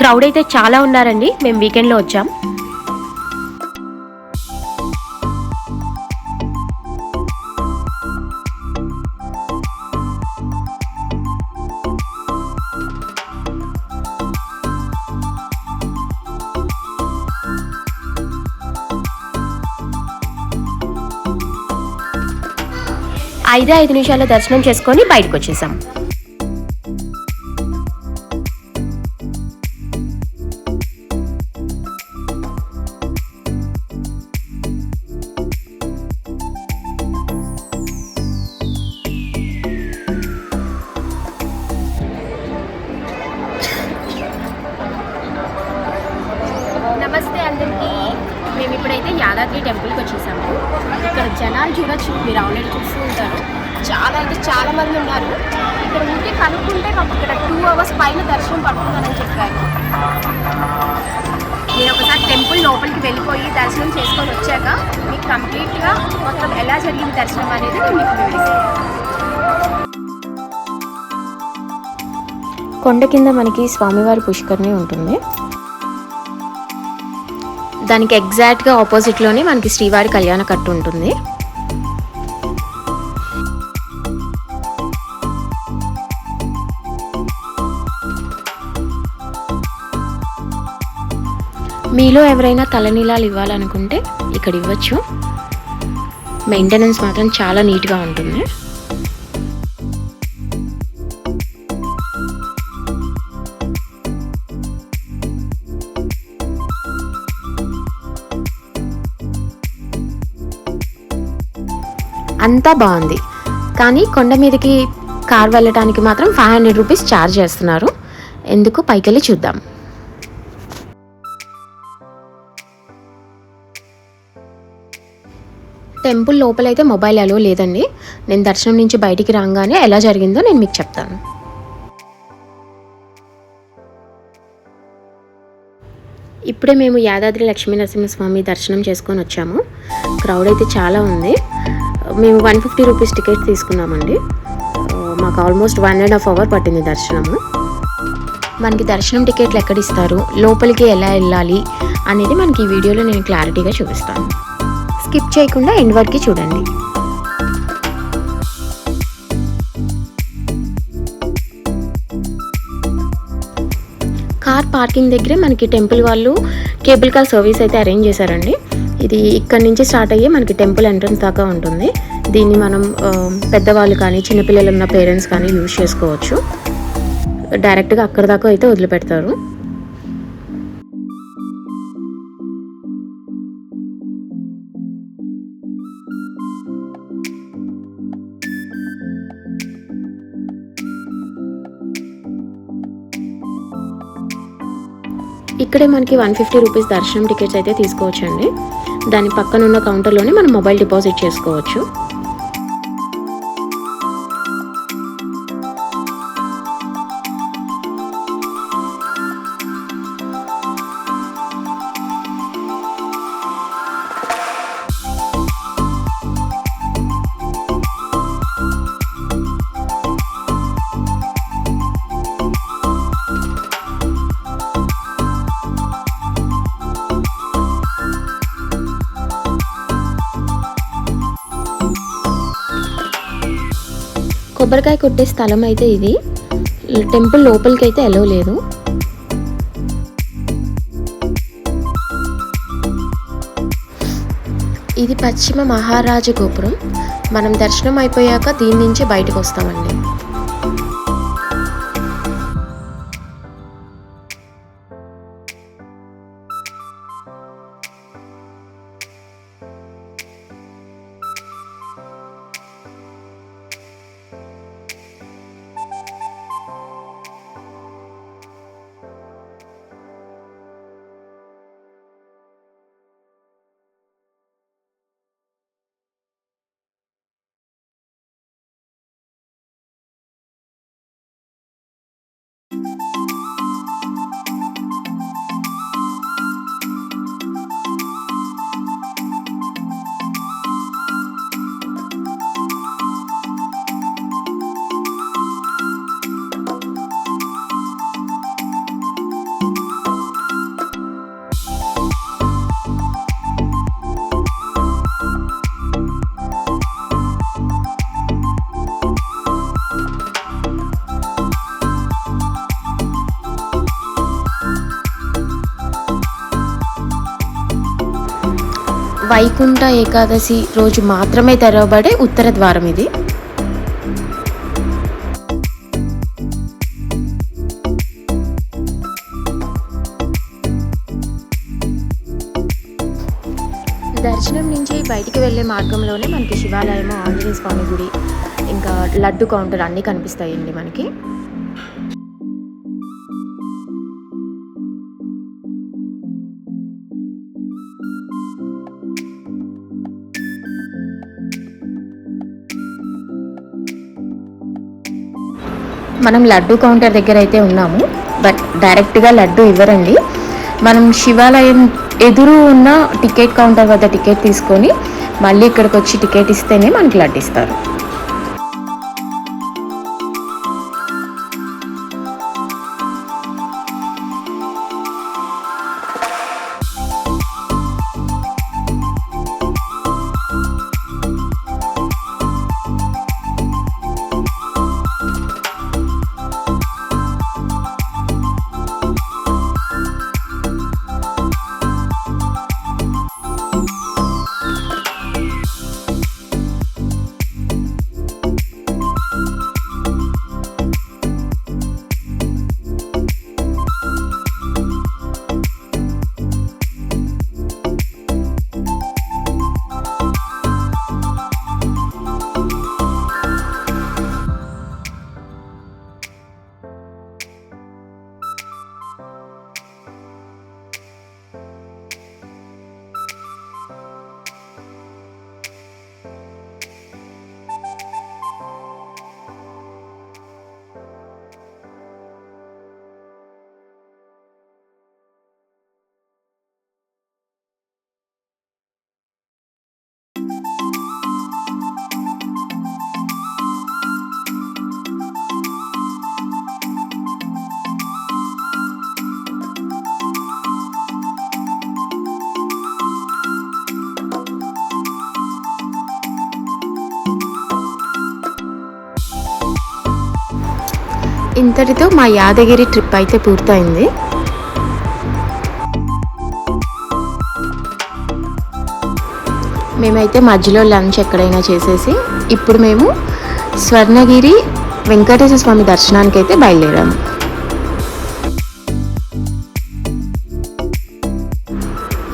Crowd అయితే చాలా ఉన్నారండి. మేము వీకెండ్లో వచ్చాం. ఐదు నిమిషాల్లో దర్శనం చేసుకొని బయటకు వచ్చేసాం. నమస్తే అందరికీ. మేము ఇప్పుడైతే యాదాద్రి టెంపుల్కి వచ్చేసాము. ఇక్కడ జనాలు చూడొచ్చు, మీరు ఆల్రెడీ చూస్తూ ఉంటారు. చాలా మంది ఉన్నారు. ఇక్కడ ఉంటే కనుక్కుంటే మాకు ఇక్కడ 2 hours పైన దర్శనం పడుతుందని చెప్పారు. నేను ఒకసారి టెంపుల్ లోపలికి వెళ్ళిపోయి దర్శనం చేసుకొని వచ్చాక మీకు కంప్లీట్గా మొత్తం ఎలా జరిగింది దర్శనం అనేది నేను మీకు వివరిస్తాను. కొండ కింద మనకి స్వామివారి పుష్కరిణి ఉంటుంది. దానికి ఎగ్జాక్ట్గా ఆపోజిట్లోనే మనకి శ్రీవారి కళ్యాణ కట్టు ఉంటుంది. మీలో ఎవరైనా తలనీలాలు ఇవ్వాలనుకుంటే ఇక్కడ ఇవ్వచ్చు. మెయింటెనెన్స్ మాత్రం చాలా నీట్గా ఉంటుంది. అంతా బాగుంది, కానీ కొండ మీదకి కార్ వెళ్ళటానికి మాత్రం 500 రూపీస్ ఛార్జ్ చేస్తున్నారు. ఎందుకు పైకెళ్ళి చూద్దాం. టెంపుల్ లోపలైతే మొబైల్ అలో లేదండి. నేను దర్శనం నుంచి బయటికి రాగానే ఎలా జరిగిందో నేను మీకు చెప్తాను. ఇప్పుడే మేము యాదాద్రి లక్ష్మీనరసింహస్వామి దర్శనం చేసుకొని వచ్చాము. క్రౌడ్ అయితే చాలా ఉంది. మేము 150 రూపీస్ టికెట్ తీసుకున్నామండి. మాకు ఆల్మోస్ట్ 1.5 hours పట్టింది దర్శనము. మనకి దర్శనం టికెట్లు ఎక్కడిస్తారు, లోపలికి ఎలా వెళ్ళాలి అనేది మనకి ఈ వీడియోలో నేను క్లారిటీగా చూపిస్తాను. స్కిప్ చేయకుండా ఎండ్ వరకు చూడండి. కార్ పార్కింగ్ దగ్గరే మనకి టెంపుల్ వాళ్ళు కేబుల్ కార్ సర్వీస్ అయితే అరేంజ్ చేశారండి. ఇది ఇక్కడ నుంచి స్టార్ట్ అయ్యి మనకి టెంపుల్ ఎంట్రన్స్ దాకా ఉంటుంది. దీన్ని మనం పెద్దవాళ్ళు కానీ చిన్నపిల్లలు ఉన్న పేరెంట్స్ కానీ యూజ్ చేసుకోవచ్చు. డైరెక్ట్గా అక్కడ దాకా అయితే వదిలిపెడతారు. ఇక్కడే మనకి 150 రూపీస్ దర్శనం టికెట్స్ అయితే తీసుకోవచ్చండి. దాని పక్కన ఉన్న కౌంటర్లోనే మనం మొబైల్ డిపాజిట్ చేసుకోవచ్చు. కొబ్బరికాయ కొట్టే స్థలం అయితే ఇది. టెంపుల్ లోపలికి అయితే అలో లేదు. ఇది పశ్చిమ మహారాజ గోపురం. మనం దర్శనం అయిపోయాక దీని నుంచి బయటకు వస్తామండి. వైకుంఠ ఏకాదశి రోజు మాత్రమే తెరవబడే ఉత్తర ద్వారం ఇది. దర్శనం నుంచి బయటికి వెళ్ళే మార్గంలోనే మనకి శివాలయము, ఆంజనేయ స్వామి గుడి, ఇంకా లడ్డు కౌంటర్ అన్నీ కనిపిస్తాయండి మనకి. మనం లడ్డు కౌంటర్ దగ్గర అయితే ఉన్నాము, బట్ డైరెక్ట్గా లడ్డు ఇవ్వరండి. మనం శివాలయం ఎదురు ఉన్న టికెట్ కౌంటర్ వద్ద టికెట్ తీసుకొని మళ్ళీ ఇక్కడికి వచ్చి టికెట్ ఇస్తేనే మనకి లడ్డు ఇస్తారు. ఇంతటితో మా యాదగిరి ట్రిప్ అయితే పూర్తయింది. మేమైతే మధ్యలో లంచ్ ఎక్కడైనా చేసేసి ఇప్పుడు మేము స్వర్ణగిరి వెంకటేశ్వర స్వామి దర్శనానికి అయితే బయలుదేరాము.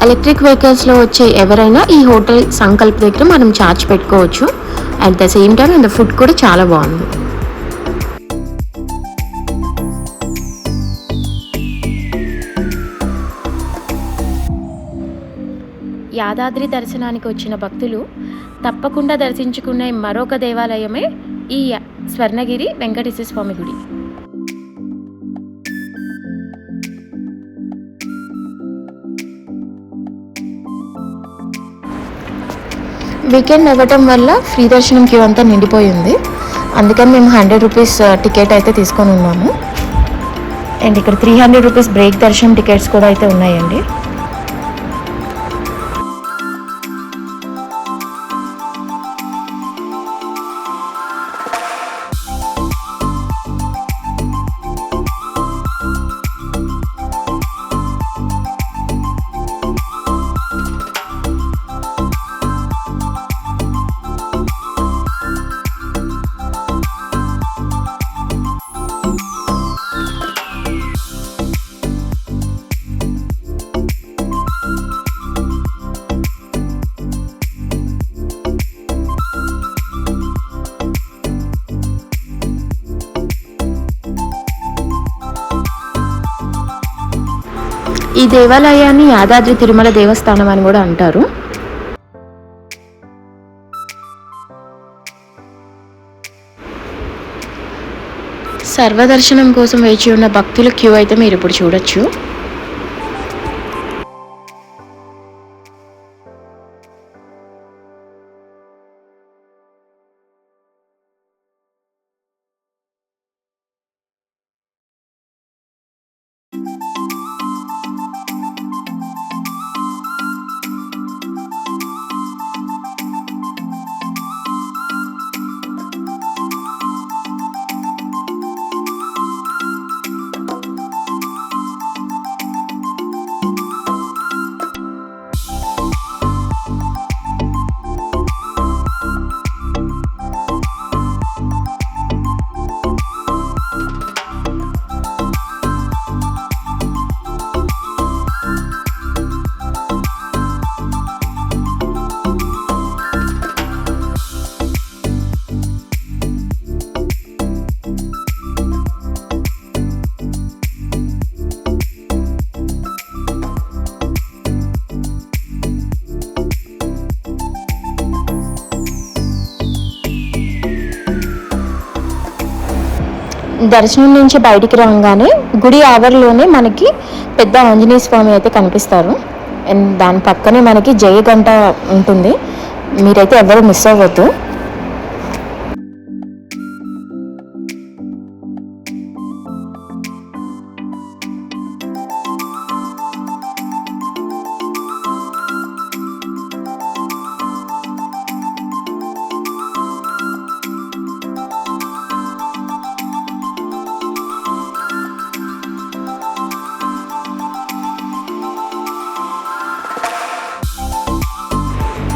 ఎలక్ట్రిక్ వెహికల్స్లో వచ్చే ఎవరైనా ఈ హోటల్ సంకల్ప్ దగ్గర మనం ఛార్జ్ పెట్టుకోవచ్చు. At the same time and food కూడా చాలా బాగుంది. యాదాద్రి దర్శనానికి వచ్చిన భక్తులు తప్పకుండా దర్శించుకునే మరొక దేవాలయమే ఈ స్వర్ణగిరి వెంకటేశ్వర స్వామి గుడి. వీకెండ్ అవ్వటం వల్ల ఫ్రీ దర్శనం క్యూ అంతా నిండిపోయింది. అందుకని మేము 100 రూపీస్ టికెట్ అయితే తీసుకొని ఉన్నాము. అండ్ ఇక్కడ 300 రూపీస్ బ్రేక్ దర్శనం టికెట్స్ కూడా అయితే ఉన్నాయండి. ఈ దేవాలయాన్ని యాదాద్రి తిరుమల దేవస్థానం అని కూడా అంటారు. సర్వదర్శనం కోసం వేచి ఉన్న భక్తుల క్యూ అయితే మీరు ఇప్పుడు చూడొచ్చు. దర్శనం నుంచి బయటికి రాగానే గుడి ఆవరణలోనే మనకి పెద్ద ఆంజనేయ స్వామి అయితే కనిపిస్తారు. అండ్ దాని పక్కనే మనకి జయ గంట ఉంటుంది. మీరైతే ఎవరు మిస్ అవ్వద్దు.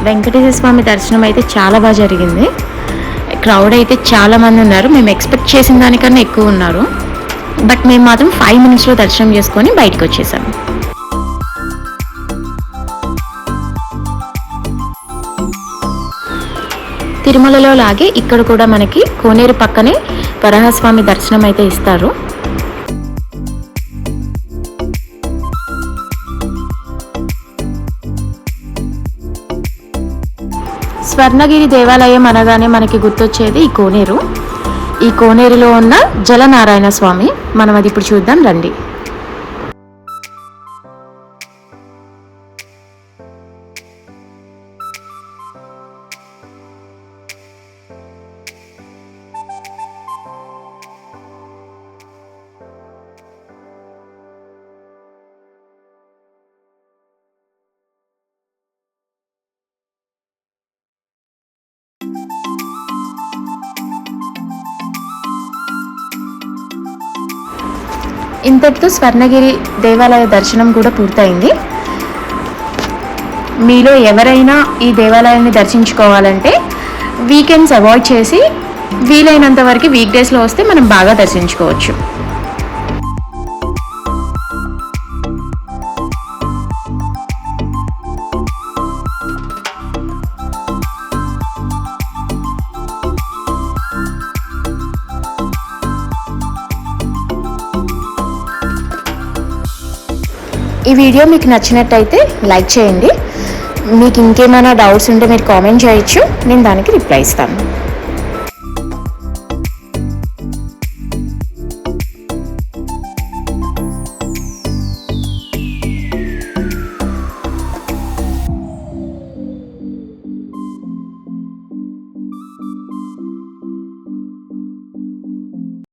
వెంకటేశ్వర స్వామి దర్శనం అయితే చాలా బాగా జరిగింది. క్రౌడ్ అయితే చాలా మంది ఉన్నారు. మేము ఎక్స్పెక్ట్ చేసిన దానికన్నా ఎక్కువ ఉన్నారు. బట్ మేము మాత్రం 5 minutesలో దర్శనం చేసుకొని బయటకు వచ్చేసాము. తిరుమలలో లాగే ఇక్కడ కూడా మనకి కోనేరు పక్కనే వరాహస్వామి దర్శనం అయితే ఇస్తారు. స్వర్ణగిరి దేవాలయం అనగానే మనకి గుర్తొచ్చేది ఈ కోనేరు. ఈ కోనేరులో ఉన్న జలనారాయణ స్వామి. మనం అది ఇప్పుడు చూద్దాం రండి. ఇంతటితో స్వర్ణగిరి దేవాలయ దర్శనం కూడా పూర్తయింది. మీలో ఎవరైనా ఈ దేవాలయాన్ని దర్శించుకోవాలంటే వీకెండ్స్ అవాయిడ్ చేసి వీలైనంత వరకు వీక్ డేస్లో వస్తే మనం బాగా దర్శించుకోవచ్చు. ఈ వీడియో మీకు నచ్చినట్టయితే లైక్ చేయండి. మీకు ఇంకేమైనా డౌట్స్ ఉంటే మీరు కామెంట్ చేయొచ్చు. నేను దానికి రిప్లై ఇస్తాను.